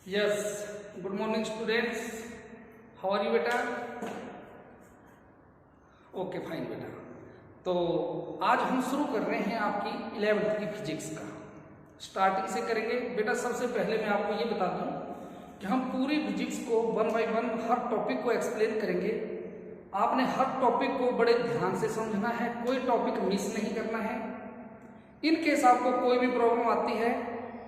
Yes, good morning students, how are you बेटा? Okay fine बेटा। तो आज हम शुरू कर रहे हैं आपकी 11वीं की फिजिक्स का। स्टार्टिंग से करेंगे बेटा। सबसे पहले मैं आपको ये बता दूं कि हम पूरी फिजिक्स को 1 बाय 1 हर टॉपिक को एक्सप्लेन करेंगे। आपने हर टॉपिक को बड़े ध्यान से समझना है, कोई टॉपिक मिस नहीं करना है। इन केस आपको कोई भी प्रॉब्लम आती है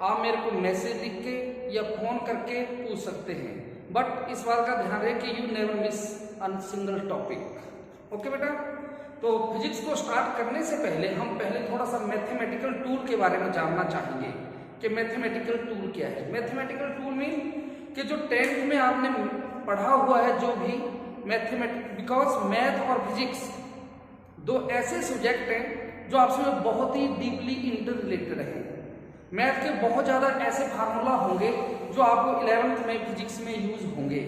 आप मेरे को मैसेज लिख के या फोन करके पूछ सकते हैं, बट इस बात का ध्यान रहे कि you never miss a single topic. Okay बेटा। तो फिजिक्स को स्टार्ट करने से पहले हम थोड़ा सा मैथमेटिकल टूल के बारे में जानना चाहेंगे कि मैथमेटिकल टूल क्या है। मैथमेटिकल टूल मीन कि जो 10th में आपने पढ़ा हुआ है जो भी मैथमेटिक्स, बिकॉज मैथ और फिजिक्स दो ऐसे सब्जेक्ट हैं जो आपस में बहुत ही डीपली इंटर रिलेटेड है। मैथ के बहुत ज़्यादा ऐसे फार्मूला होंगे जो आपको 11th में फिजिक्स में यूज होंगे।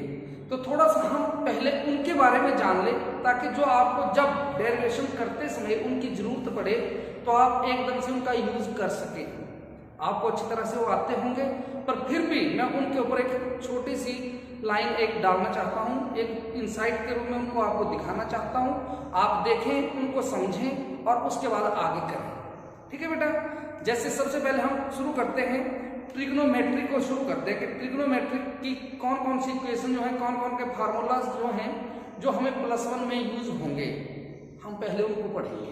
तो थोड़ा सा हम पहले उनके बारे में जान लें ताकि जो आपको जब डेरिवेशन करते समय उनकी जरूरत पड़े तो आप एकदम से उनका यूज कर सकें। आपको अच्छी तरह से वो आते होंगे, पर फिर भी मैं उनके ऊपर एक छोटी सी लाइन एक डालना चाहता हूँ, एक इंसाइट के रूप में उनको आपको दिखाना चाहता हूँ। आप देखें, उनको समझें और उसके बाद आगे करें। ठीक है बेटा। जैसे सबसे पहले हम शुरू करते हैं ट्रिग्नोमेट्री को शुरू करते हैं कि ट्रिग्नोमेट्री की कौन कौन सी इक्वेशन जो है, कौन कौन के फार्मूलाज जो हैं जो हमें +1 में यूज होंगे, हम पहले उनको पढ़ेंगे।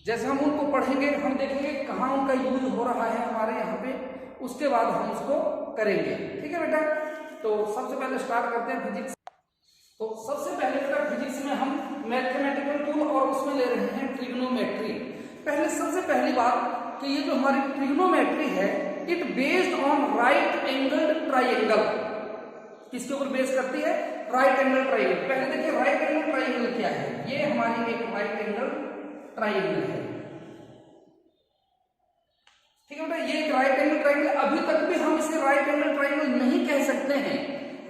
जैसे हम उनको पढ़ेंगे हम देखेंगे कहाँ उनका यूज हो रहा है हमारे यहाँ पे, उसके बाद हम उसको करेंगे। ठीक है बेटा। तो सबसे पहले स्टार्ट करते हैं फिजिक्स। तो सबसे पहले बेटा फिजिक्स में हम मैथमेटिकल टूल और उसमें ले रहे हैं ट्रिग्नोमेट्री। पहले सबसे पहली बात कि ये जो हमारी ट्रिग्नोमेट्री है it based on right angle triangle. किसके ऊपर बेस करती है? Right angle triangle. पहले देखिए राइट एंगल ट्राइंगल क्या है। ये हमारी एक राइट एंगल ट्राइंगल है। ठीक है बेटा, ये एक राइट एंगल ट्राइंगल। अभी तक भी हम इसे राइट एंगल ट्राइंगल नहीं कह सकते हैं।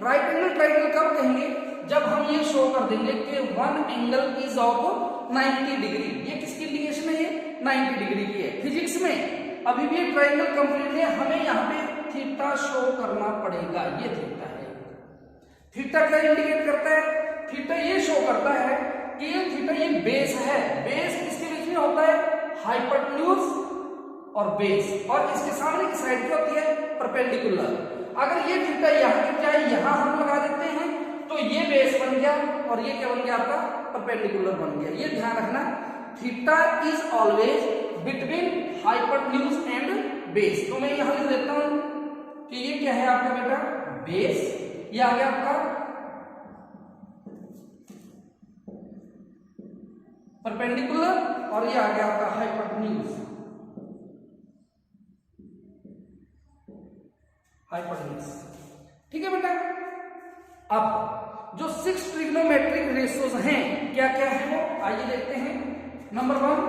राइट एंगल ट्राइंगल कब कहेंगे? जब हम ये शो कर देंगे कि one angle is of 90 degree. ये किसकी इंडिकेशन है? ये 90 डिग्री की है। फिजिक्स में अभी भी ट्राइंगल कंप्लीट है, हमें यहाँ पे थीटा शो करना पड़ेगा। ये थीटा है। थीटा क्या इंडिकेट करता है? थीटा ये शो करता है कि ये थीटा ये बेस है। बेस किसके बीच में होता है? हाइपोटेन्यूज और बेस, और इसके सामने की साइड क्या होती है? परपेंडिकुलर। अगर ये थीटा यहाँ की बजाय यहाँ हम लगा देते हैं तो ये बेस बन गया और ये क्या बन गया? आपका परपेंडिकुलर बन गया। ये ध्यान रखना, theta is always between hypotenuse and base. तो मैं यहां लिख देता हूं कि ये क्या है आपका बेटा? बेस। ये आ गया आपका परपेंडिकुलर और ये आ गया आपका हाइपोटेन्यूज। ठीक है बेटा। अब जो 6 ट्रिग्नोमेट्रिक रेशियोज हैं क्या क्या है वो आइए देखते हैं। Number 1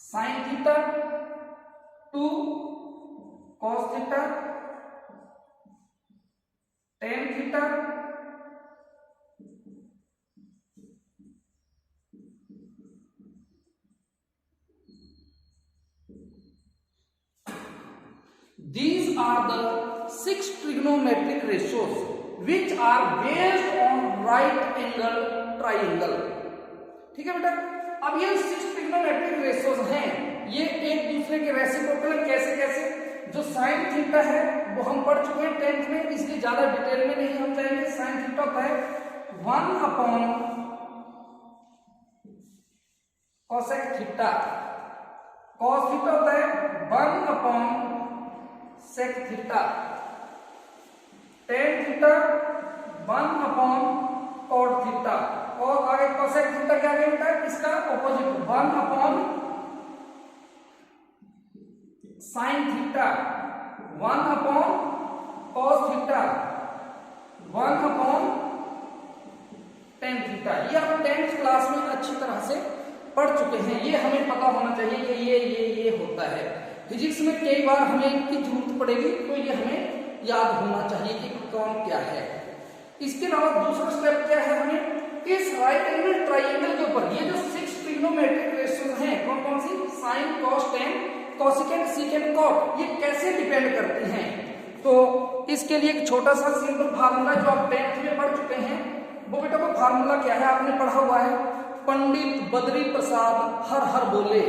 sine theta, 2 cos theta, tan theta, these are the 6 trigonometric ratios which are based on right angle triangle। ठीक है बेटा। अब ये 6 ट्रिग्नोमेट्रिक रेशियोज हैं, ये एक दूसरे के रेसिप्रोकल। कैसे कैसे? जो साइन थीटा है वो हम पढ़ चुके हैं 10th में, इसलिए ज्यादा डिटेल में नहीं हम जाएंगे। साइन थीटा होता है 1 upon cosec theta. Cos theta होता है 1 upon sec theta. Tan theta 1 upon cot theta. और आगे कोसेक थीटा क्या है? इसका opposite 1 upon sine theta, 1 upon cos theta, 1 upon tan theta. ये हम 10th क्लास में अच्छी तरह से पढ़ चुके हैं। ये हमें पता होना चाहिए कि ये होता है। फिजिक्स में कई बार हमें इनकी जरूरत पड़ेगी तो ये हमें याद होना चाहिए कि कौन क्या है। इसके अलावा दूसरा स्टेप क्या है? हमें इस राइट एंगल ट्राइंगल के ऊपर ये जो 6 ट्रिग्नोमेट्रिक रेशियोज हैं कौन कौन सी? Sine, cos, tan, cosecant, secant, cot, ये कैसे डिपेंड डिपेंड करती हैं। तो इसके लिए एक छोटा सा सिंपल फार्मूला जो आप 10th में पढ़ चुके हैं, वो बेटा वो फार्मूला क्या है, आपने पढ़ा हुआ है, पंडित बद्री प्रसाद हर हर बोले।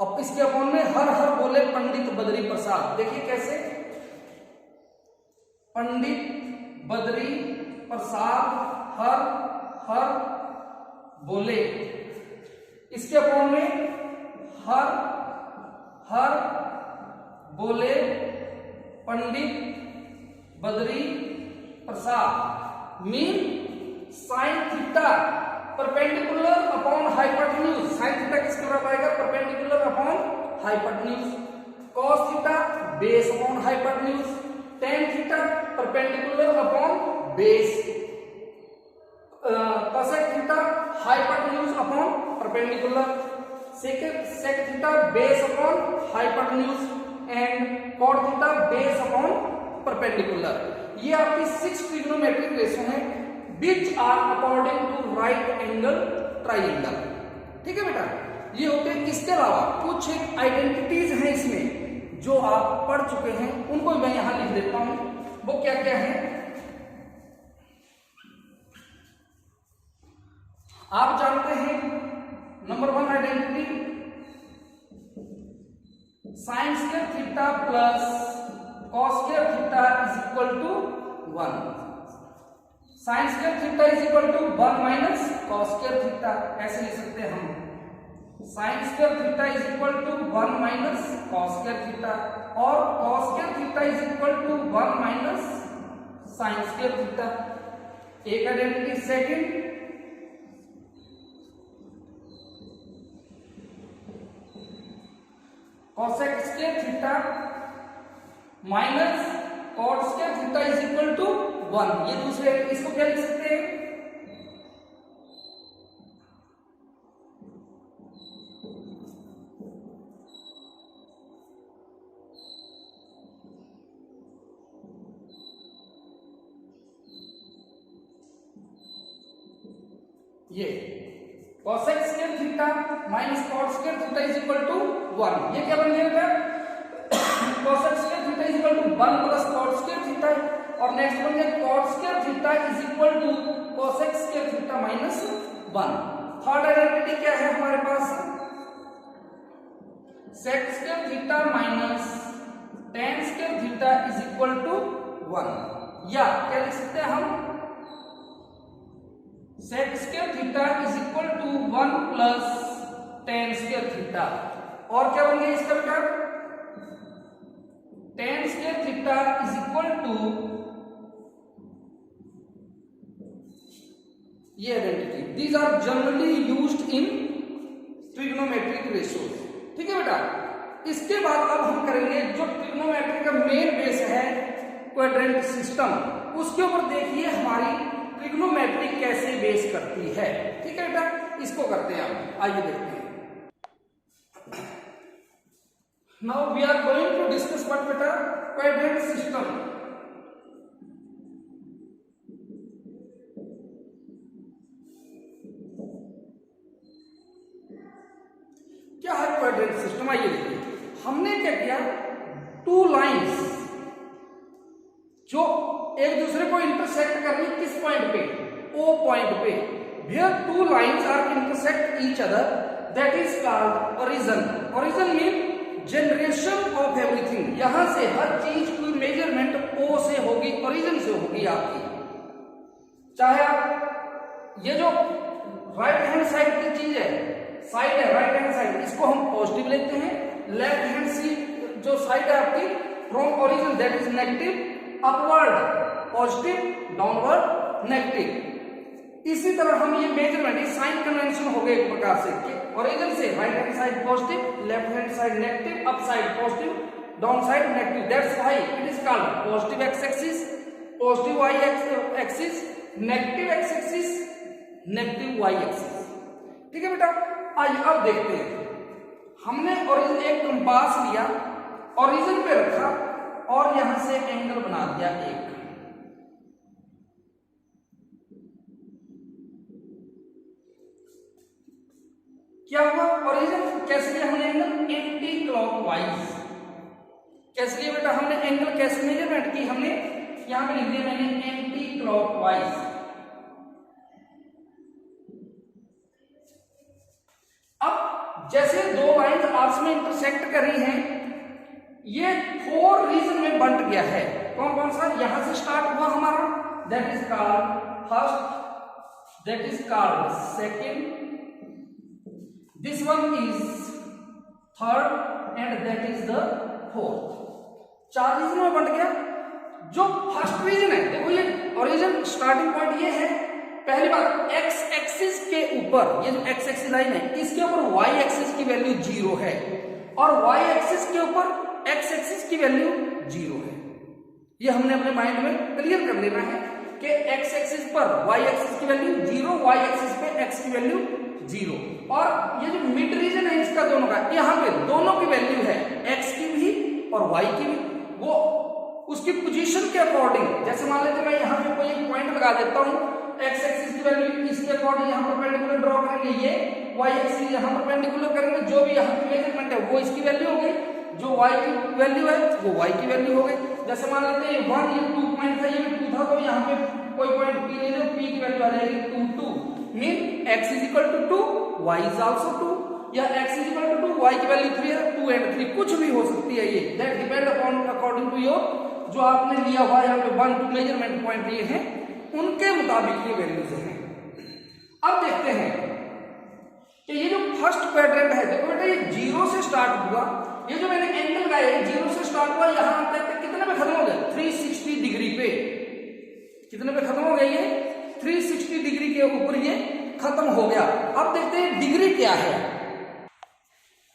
अब इसके अपॉन में हर हर बोले पंडित बद्री प्रसाद। देखिए कैसे, पंडित बद्री प्रसाद हर हर बोले, इसके अपॉन में हर हर बोले Pandit Badri Prasad mean sine theta perpendicular upon hypotenuse. Sine theta किसके बराबर आएगा, perpendicular upon hypotenuse. Cos theta base upon hypotenuse. Tan theta perpendicular upon base. Cosec theta hypotenuse upon perpendicular. Sec theta base upon hypotenuse and cot theta base upon perpendicular. ये आपकी 6 trigonometric ratio है which are according to right angle triangle. ठीक है बेटा, ये होते हैं। इसके अलावा कुछ एक आइडेंटिटीज हैं इसमें जो आप पढ़ चुके हैं, उनको मैं यहां लिख देता हूं। वो क्या क्या है आप जानते हैं। Number 1 identity, sine square theta plus cos square theta is equal to 1। Sine square theta is equal to 1 minus cos square theta, ऐसे लिख सकते हैं हम। Sine square theta is equal to 1 minus cos square theta, और cos square theta is equal to 1 minus sine square theta. एक identity. Second, cosec square theta minus cot square theta is equal to 1। ये दूसरे, इसको क्या लिख सकते हैं, ये cosec square theta minus cot square theta is equal to 1। ये क्या बन जाएगा, cosec square theta is equal to 1 plus cot square theta, और नेक्स्ट बन जाएगा cot square theta is equal to cosec square theta minus 1। Third identity क्या है हमारे पास, sec square theta minus tan square theta is equal to 1। या क्या लिख सकते हैं हम, sec square theta is equal to 1 plus tan square theta. और क्या बन गया इसका बेटा, tan square theta is equal to ये identity. These are generally used in trigonometric ratios. ठीक है बेटा, इसके बाद अब हम करेंगे जो ट्रिग्नोमेट्री का मेन बेस है क्वाड्रेंट सिस्टम, उसके ऊपर देखिए हमारी ट्रिग्नोमेट्री कैसे बेस करती है। ठीक है बेटा, इसको करते हैं हम, आइए देखते हैं। Now we are going to discuss what बेटा, क्वाड्रेंट सिस्टम। क्या है क्वाड्रेंट सिस्टम, आइए देखिए। हमने क्या किया, 2 लाइंस जो एक दूसरे को इंटरसेक्ट कर रही है किस पॉइंट पे, ओ पॉइंट पे। Where 2 lines are intersect each other, that is called origin. Origin mean generation of everything. यहां से हर चीज की मेजरमेंट ओ से होगी, ओरिजिन से होगी आपकी। चाहे आप ये जो राइट हैंड साइड की चीज है, साइड है राइट हैंड साइड, इसको हम पॉजिटिव लेते हैं। लेफ्ट हैंड सी जो साइड है आपकी from origin, that is negative. Upward positive, downward negative. इसी तरह हम ये मेजरमेंट, साइन कन्वेंशन हो गए एक प्रकार से कि ओरिजिन से right hand side positive, left hand side negative, up side positive, down side negative. That's why it is called positive x axis, positive y axis, negative x axis, negative y axis. ठीक है बेटा, आइए अब देखते हैं। हमने origin एक compass लिया, ओरिजिन पे रखा और यहां से एंगल बना दिया एक। क्या हुआ, ओरिजिन कैसे लिया हमने एंगल, एंटी क्लॉकवाइज। कैसे लिया बेटा हमने एंगल, कैसे मेजरमेंट की हमने, यहां पे लिख दिया मैंने एंटी क्लॉकवाइज। अब जैसे दो लाइन आपस में इंटरसेक्ट कर रही हैं, ये 4 रीजन में बंट गया है। कौन कौन सा, यहां से स्टार्ट हुआ हमारा, that is called first, that is called second, this one is third and that is the fourth. 4 region में बंट गया। जो फर्स्ट रीजन है, देखो ये ओरिजिन स्टार्टिंग पॉइंट ये है। पहली बात, एक्स एक्सिस के ऊपर, ये जो एक्स एक्सिस लाइन है इसके ऊपर वाई एक्सिस की वैल्यू 0 है और वाई एक्सिस के ऊपर एक्स एक्सिस की वैल्यू 0 है। ये हमने अपने माइंड में क्लियर कर लेना है कि एक्स एक्सिस पर वाई एक्सिस की वैल्यू 0, वाई एक्सिस पे एक्स की वैल्यू 0। और ये जो मिड रीजन है इसका दोनों का, यहाँ पे दोनों की वैल्यू है, एक्स की भी और वाई की भी। वो उसकी पोजीशन के अकॉर्डिंग, जैसे मान लेते मैं यहाँ पे कोई एक पॉइंट लगा देता हूँ, एक्स एक्सिस की वैल्यू इसके अकॉर्डिंग यहाँ पर परपेंडिकुलर ड्रॉ करेंगे, ये वाई एक्सिस यहाँ पर परपेंडिकुलर करेंगे, जो भी यहाँ की मेजरमेंट है वो इसकी वैल्यू हो गई, जो वाई की वैल्यू है वो वाई की वैल्यू हो गई। जैसे मान लेते हैं 1, ये 2 पॉइंट था, ये भी 2 था, तो यहाँ पे कोई पॉइंट पी ले लो, पी की वैल्यू आ जाएगी 2 mean x is equal to 2, y is also 2, या x is equal to 2, y की वैल्यू 3 है, 2 एंड 3 कुछ भी हो सकती है। ये that depend upon according to your, जो आपने लिया हुआ यहाँ पे 1, 2 मेजरमेंट पॉइंट लिए हैं उनके मुताबिक ये वैल्यूज हैं। अब देखते हैं कि ये जो फर्स्ट क्वाड्रेंट है, देखो बेटा ये 0 से स्टार्ट हुआ, ये जो मैंने एंगल लगाया है 0 से स्टार्ट हुआ, यहां तक कितने पे खत्म हो गया, 360 डिग्री पे। कितने पे खत्म हो गया, ये 360 डिग्री के ऊपर ये खत्म हो गया। अब देखते हैं डिग्री क्या है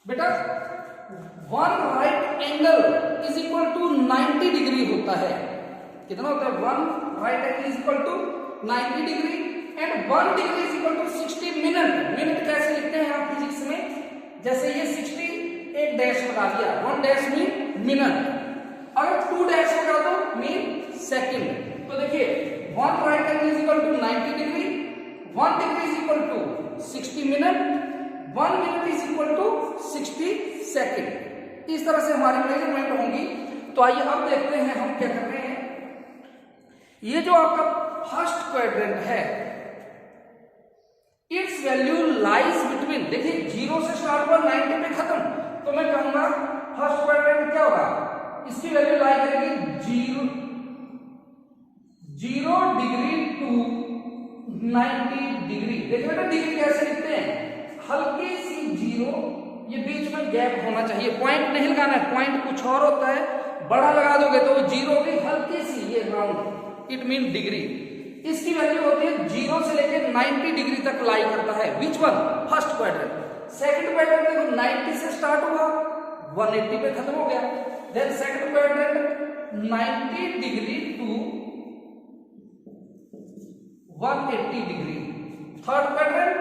बेटा। 1 right angle is equal to 90 degree होता है। कितना होता है, 1 right angle is equal to 90 degree and 1 degree is equal to 60 minute. Minute कैसे लिखते हैं आप फिजिक्स में, जैसे ये 60 एक डैश लगा दिया, 1 डैश मीन मिनट, अगर 2 डैश लगा दो मीन सेकंड। तो देखिए 1 right angle is equal to 90 degree, 1 degree is equal to 60 minute, 1 minute is equal to 60 second. इस तरह से हमारी मेजरमेंट होंगी। तो आइए अब देखते हैं हम क्या कर रहे हैं। ये जो आपका फर्स्ट क्वाड्रेंट है, इट्स वैल्यू लाइज बिटवीन, देखिए 0 से स्टार्ट हुआ 90 पे खत्म, तो मैं कहूंगा फर्स्ट क्वाड्रेंट क्या होगा, इसकी वैल्यू लाई करेगी 0 डिग्री टू 90 डिग्री। देखिए बेटा डिग्री कैसे लिखते हैं, हल्की सी 0, ये बीच में गैप होना चाहिए, पॉइंट नहीं लगाना है, पॉइंट कुछ और होता है, बड़ा लगा दोगे तो वो 0 की हल्की सी ये राउंड, इट मीन डिग्री। इसकी वैल्यू होती है 0 से लेकर 90 डिग्री तक लाई करता है। Which one, first quadrant. Second quadrant देखो 90 से स्टार्ट हुआ 180 पे खत्म हो गया, then second quadrant 90 degree to 180 degree, third quadrant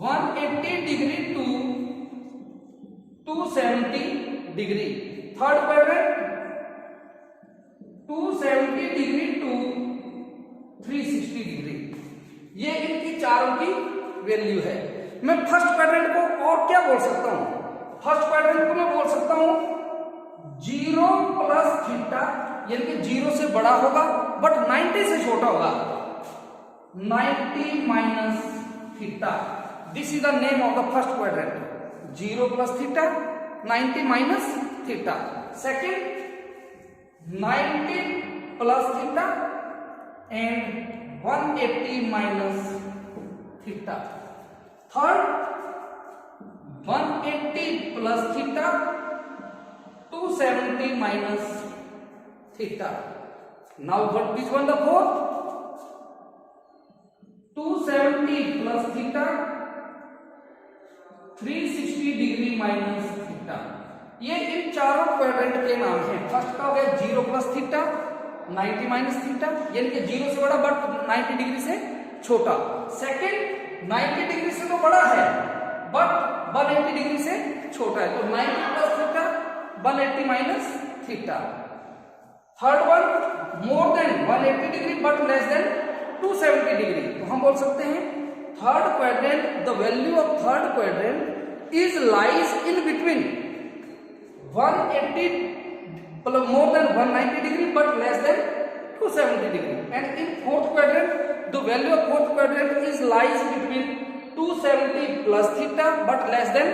180 degree to 270 degree, third quadrant 270 degree to 360 degree. ये इनकी चारों की वैल्यू है। मैं फर्स्ट क्वाड्रेंट को और क्या बोल सकता हूं, फर्स्ट क्वाड्रेंट को मैं बोल सकता हूं 0 प्लस थीटा, यानी कि 0 से बड़ा होगा बट 90 से छोटा होगा, 90 minus theta. This is the name of the first quadrant, 0 plus theta, 90 minus theta. Second 90 plus theta and 180 minus theta. Third 180 plus theta, 270 minus theta. Now what is one the fourth, 270 plus theta, 360 degree minus theta. ये इन चारों quadrant के नाम हैं। First का हो गया 0 plus theta, 90 minus theta, यानी कि 0 से बड़ा बट 90 डिग्री से छोटा। सेकंड 90 डिग्री से तो बड़ा है बट 180 डिग्री से छोटा है, तो 90 plus theta, 180 minus theta. Third one more than 180 degree but less than 270 degree, तो हम बोल सकते हैं third quadrant, the value of third quadrant is lies in between 180 more than 190 degree but less than 270 degree. And in fourth quadrant, the value of fourth quadrant is lies between 270 plus theta but less than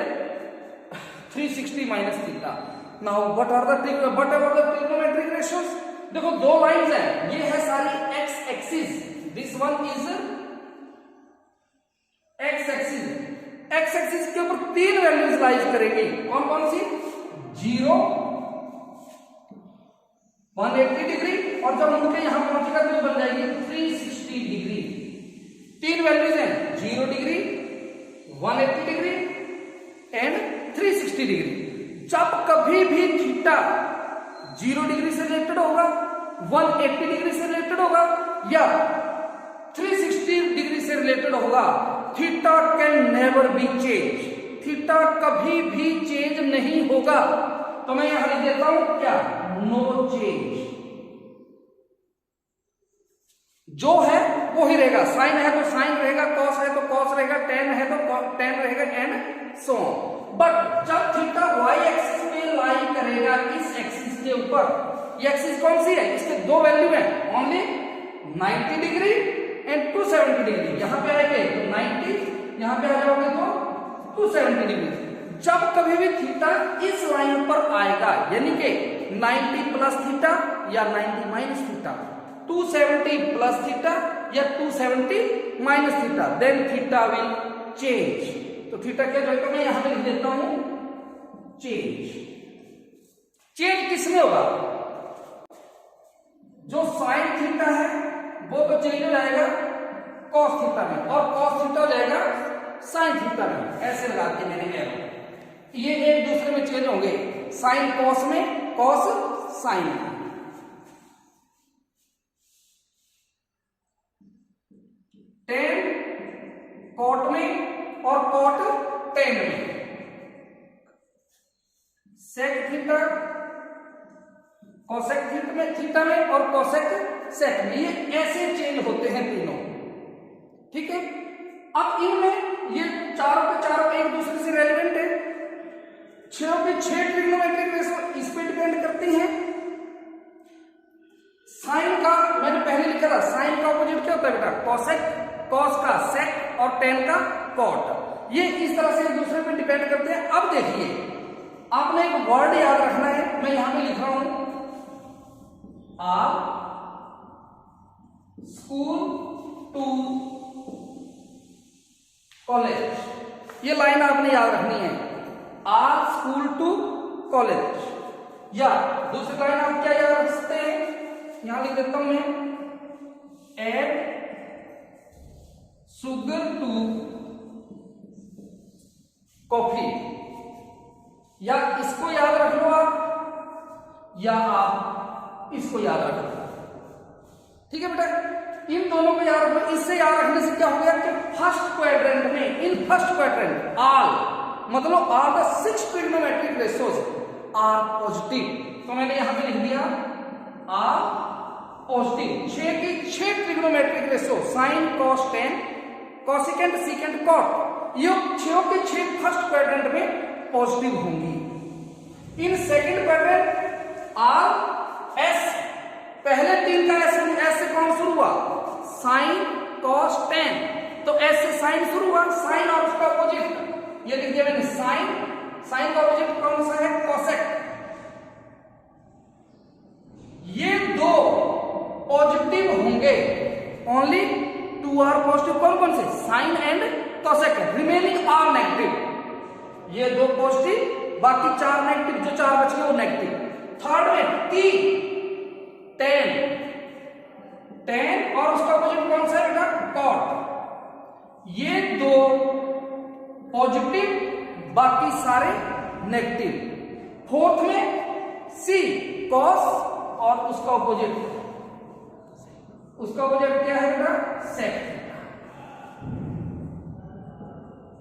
360 minus theta. Now what are the trigonometric ratios? देखो दो lines हैं, ये है सारी x axis, this one is x axis. x axis के ऊपर तीन values lies करेंगी, कौन कौन सी? 0, 180 डिग्री और जब उनके यहां पहुंचेगा तो बन जाएगी 360 डिग्री। तीन वैल्यूज हैं, 0 डिग्री, 180 डिग्री एंड 360 डिग्री। जब कभी भी थीटा 0 डिग्री से रिलेटेड होगा, 180 डिग्री से रिलेटेड होगा या 360 डिग्री से रिलेटेड होगा, theta can never be change. Theta कभी भी चेंज नहीं होगा। तो मैं यहां लिख देता हूं क्या? No change. जो है वो ही रहेगा, साइन है तो साइन रहेगा, कॉस है तो कॉस रहेगा, टेन है तो टेन रहेगा एंड सो ऑन। बट जब थीटा y एक्सिस पे लाई करेगा इस एक्सिस के ऊपर, ये एक्सिस कौन सी है? इसके दो वैल्यू है, ओनली 90 डिग्री एंड 270 डिग्री। यहां पे आएंगे तो 90, यहां पे आ जाओगे तो 270 डिग्री। जब कभी भी थीटा इस लाइन पर आएगा, यानी कि 90 प्लस थीटा या 90 माइनस थीटा, 270 प्लस थीटा या 270 minus theta, then theta will change. तो थीटा क्या जाएगा? मैं यहां पे लिख देता हूं चेंज। चेंज किसमें होगा? जो साइन थीटा है वो तो चेंज हो जाएगा कॉस थीटा में और कॉस थीटा हो जाएगा साइन थीटा में। ऐसे लगा के मैंने एरो, ये एक दूसरे में चेंज होंगे, साइन कॉस में, कॉस साइन में। टेन कॉट में और कॉट टेन में, सेक थीटा कोसेक थीटा में और कोसेक सेक में। ये ऐसे चेंज होते हैं तीनों, ठीक है। अब इनमें ये चारों के चारों एक दूसरे से रेलेवेंट है। 6 के 6 ट्रिग्नोमेट्रिक रेशियो इस पे डिपेंड करती हैं। साइन का मैंने पहले लिखा था, साइन का ऑपोजिट क्या होता है बेटा? कोसेक, कॉस का सेक और टेन का कॉट। ये इस तरह से एक दूसरे पे डिपेंड करते हैं। अब देखिए, आपने एक वर्ड याद रखना है, मैं यहां पे लिख रहा हूं आर स्कूल टू कॉलेज। ये लाइन आपने याद रखनी है, आर स्कूल टू कॉलेज। या दूसरी लाइन आप क्या याद रख सकते हैं? यहां लिख देता हूं मैं, एड शुगर टू कॉफी। या इसको याद रख लो आप, या आप इसको याद रख लो, ठीक है बेटा। इन दोनों को याद रखो। इससे याद रखने से क्या हो गया कि फर्स्ट क्वाड्रेंट में, इन फर्स्ट क्वाड्रेंट ऑल मतलब all the 6 trigonometric ratios are positive. तो मैंने यहां पे लिख दिया आर पॉजिटिव। 6 की 6 trigonometric ratio, sine cos tan cosecant secant cot, ये 6 के 6 फर्स्ट क्वाड्रेंट में पॉजिटिव होंगी। In second quadrant are S, पहले 3 का एस से कौन शुरू हुआ? साइन कॉस टेन, तो एस से साइन शुरू हुआ, साइन और उसका अपोजिट ये लिख दिया मैंने साइन, साइन का अपोजिट कौन सा है? कोसेक। ये दो पॉजिटिव होंगे, ओनली 2 आर पॉजिटिव। कौन कौन से? Sine and cosec. Remaining are negative. ये दो पॉजिटिव, बाकी 4 नेगेटिव, जो 4 बच गए वो नेगेटिव। थर्ड में टी, 10 और उसका अपोजिट कौन सा है बेटा? कॉट। ये दो पॉजिटिव, बाकी सारे नेगेटिव। फोर्थ में सी, कॉस और उसका अपोजिट क्या है बेटा? सेक।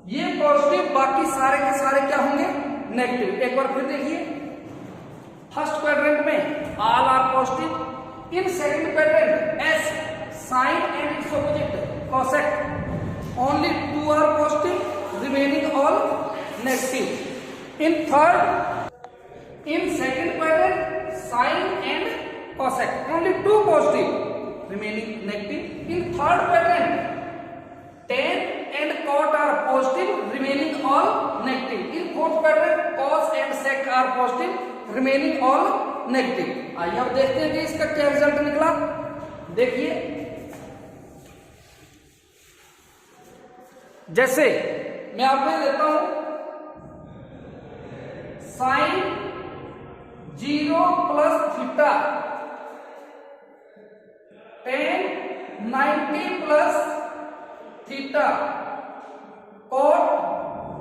ये पॉजिटिव, बाकी सारे के सारे क्या होंगे? नेगेटिव। एक बार फिर देखिए, फर्स्ट क्वाड्रेंट में all are positive, in second quadrant S sine and its opposite cosec, only 2 are positive, remaining all negative. In third In second quadrant, sine and cosec, only two positive remaining negative. In third quadrant, tan and cot are positive remaining all negative. In fourth quadrant, cos and sec are positive remaining all negative. आइए अब देखते हैं कि इसका क्या result निकला। देखिए, जैसे मैं आपको देता हूं sine 0 plus theta, tan 90 plus theta, cot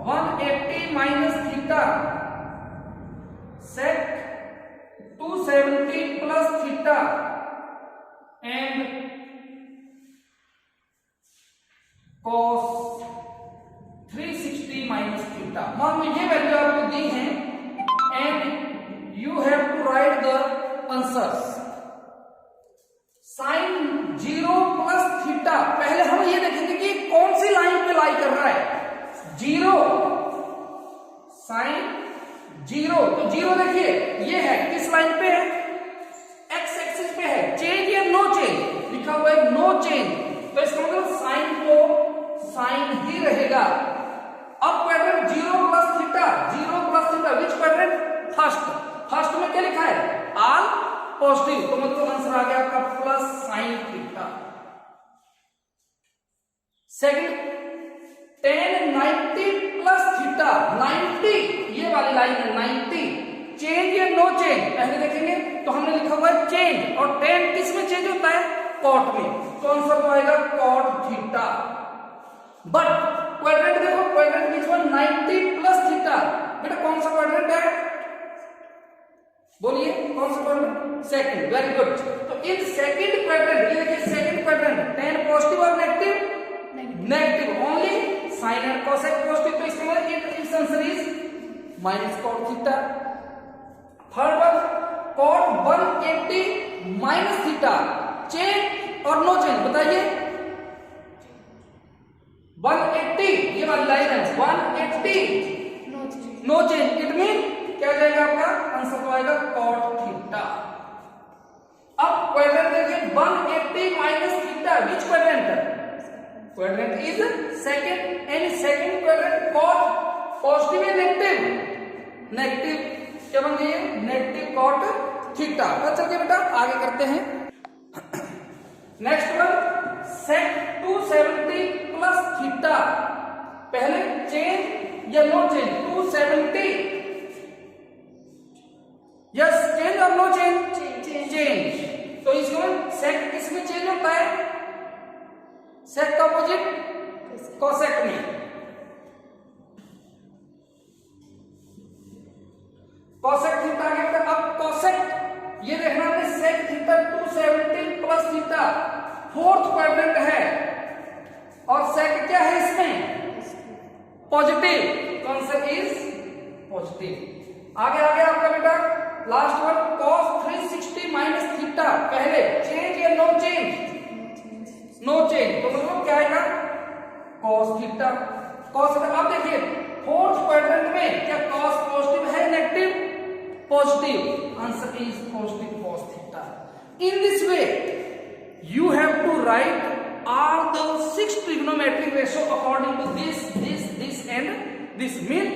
180 minus theta, sec 270 plus theta and cos 360 minus theta. मान लो ये वैल्यू आपको दी है and you have to write the answers. Sine 0 plus theta, पहले हम ये देखेंगे कि कौन सी लाइन पे लाई कर रहा है। 0 साइन 0, तो 0 देखिए ये है किस लाइन पे है, एक्स एक्सिस पे है। चेंज या नो चेंज लिखा हुआ है, नो चेंज, तो इसका मतलब साइन को साइन ही रहेगा। अब quadrant 0 plus theta, 0 plus theta, which quadrant? First. First में क्या लिखा है? ऑल पॉजिटिव, तो मतलब आंसर आ गया आपका plus sine theta. Second, ten 90 plus theta, 90 ये वाली लाइन है 90, चेंज या नो चेंज, पहले देखेंगे तो हमने लिखा हुआ है चेंज, और टेन किस में चेंज होता है? कॉट में, तो आंसर तो आएगा कॉट थीटा। बट क्वाड्रेंट देखो, क्वाड्रेंट बीच में 90 प्लस थीटा, बेटा कौन सा क्वाड्रेंट है? बोलिए कौन सा क्वाड्रेंट? Second, very good. तो इन सेकंड क्वाड्रेंट, ये देखिए सेकंड क्वाड्रेंट, टेन पॉजिटिव और negative? Negative, only sine and cosec positive, तो इसका मतलब it answer is minus cot theta. Third one, cot 180 minus theta, change और नो चेंज, बताइए। 180 ये वाली लाइन है, 180 नो चेंज, इट मीन क्या जाएगा आपका आंसर तो आएगा कॉट थीटा। अब क्वाड्रेंट देखिए 180 minus theta, which quadrant? Quadrant is second, and second quadrant cot positive या नेगेटिव? नेगेटिव, क्या बन गई है? Negative cot theta. तो चलिए बेटा आगे करते हैं। Next one, sec 270 plus theta, पहले चेंज या नो चेंज? 270, यस चेंज और नो चेंज? चेंज, तो इसमें सेक किस में चेंज होता है? सेक का अपोजिट कोसेक में। कोसेक थीटा के अब कोसेक, ये देखना है sec theta 270 plus theta, fourth quadrant है और सेक क्या है इसमें? पॉजिटिव, तो आंसर इज पॉजिटिव। आगे आगे आपका बेटा last one, cos 360 minus theta, पहले चेंज या नो चेंज? नो चेंज, तो मतलब क्या आएगा? cos theta. cos थीटा, अब देखिए फोर्थ क्वाड्रेंट में क्या cos पॉजिटिव है negative? Positive, answer is positive cos theta. In this way you have to write all the 6 trigonometric ratio according to this and this, mean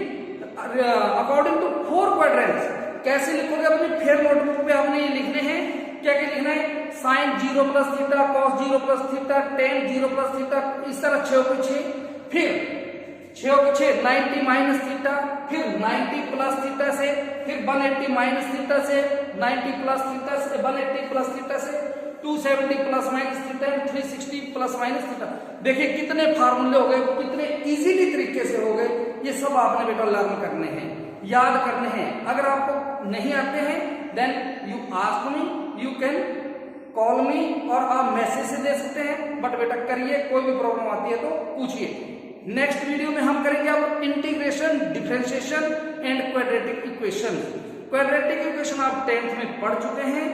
according to 4 quadrants। कैसे लिखोगे? अपनी fair notebook पे आपने ये लिखने हैं, क्या क्या लिखना है? Sine 0 plus theta, cos 0 plus theta, tan 0 plus theta, इस तरह 6 को 6, फिर 6 को 6 90 माइनस थीटा, फिर 90 प्लस थीटा से, फिर 180 माइनस थीटा से, 90 प्लस थीटा से, 180 प्लस थीटा से, 270 plus minus theta, 360 plus minus theta. देखिए कितने फार्मूले हो गए, कितने इजीली तरीके से हो गए। ये सब आपने बेटा लर्न करने हैं, याद करने हैं। अगर आपको नहीं आते हैं then you ask me, you can call me, और आप मैसेज से दे सकते हैं। बट बेटा करिए, कोई भी प्रॉब्लम आती है तो पूछिए। नेक्स्ट वीडियो में हम करेंगे अब integration, differentiation and quadratic equation. Quadratic equation आप 10th में पढ़ चुके हैं,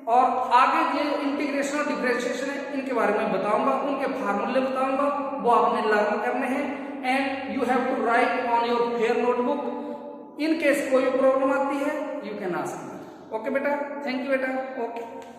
और आगे ये इंटीग्रेशन और डिफरेंशिएशन है, इनके बारे में बताऊंगा, उनके फार्मूले बताऊंगा, वो आपने लर्न करने हैं। And you have to write on your fair notebook. In case कोई प्रॉब्लम आती है क्लास में। ओके बेटा, थैंक यू बेटा, ओके।